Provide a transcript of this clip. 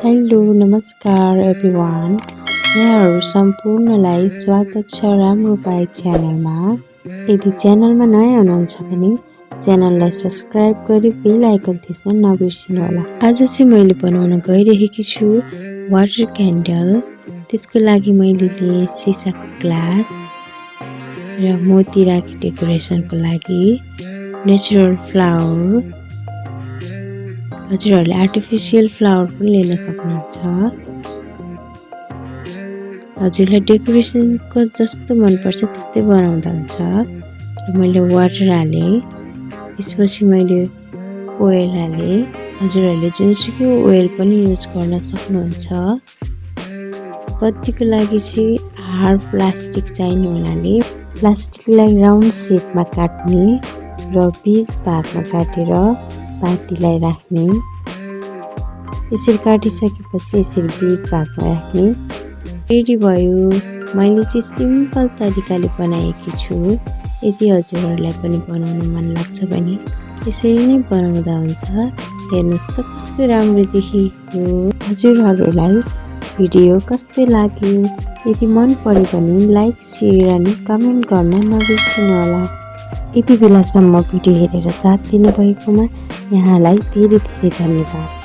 Hello नमस्कार everyone यहाँहरु सम्पूर्णलाई स्वागत छ राम्रोबाई च्यानलमा। यदि च्यानलमा नयाँ हुनुहुन्छ भने च्यानललाई सब्स्क्राइब गरी बेल आइकन थिच्न नबिर्सिनु होला। आज चाहिँ मैले बनाउन गइरहेकी छु वाटर क्यान्डल। त्यसको लागि मैले लिए सिसाको ग्लास र मोती राखी डेकोरेसनको लागि नेचुरल फ्लावर। हजुरहरूले आर्टिफिशियल फ्लावर पनि लिन सक्नुहुन्छ। हजुरलाई डेकोरेसनको जस्तो मन पर्छ त्यस्तै बनाउँदा हुन्छ। र मैले वाटर हाले, त्यसपछि मैले ओइल हाले। हजुरहरूले जुनसुकै ओइल पनि युज गर्न सक्नुहुन्छ। बत्तीको लागि चाहिँ हार्ड प्लास्टिक चाहिने हुनाले प्लास्टिकलाई राउन्ड शेपमा काट्ने र बीच भागमा काटेर बातीलाई राख्ने। यसरी काटिसकेपछि यसरी बीच भागमा राख्ने। रेडी भयो। मैले चाहिँ सिम्पल तरिकाले बनाएकी छु। यदि हजुरहरूलाई पनि बनाउन मन लाग्छ भने यसरी नै बनाउँदा हुन्छ। हेर्नुस् त कस्तो राम्रो देखिएको। हजुरहरूलाई भिडियो कस्तो लाग्यो? यदि मन पर्यो भने लाइक, शेयर अनि कमेन्ट गर्न नबिर्सिनु होला। यति बेलासम्म भिडियो हेरेर साथ दिनुभएकोमा यहाँलाई धेरै धेरै धन्यवाद।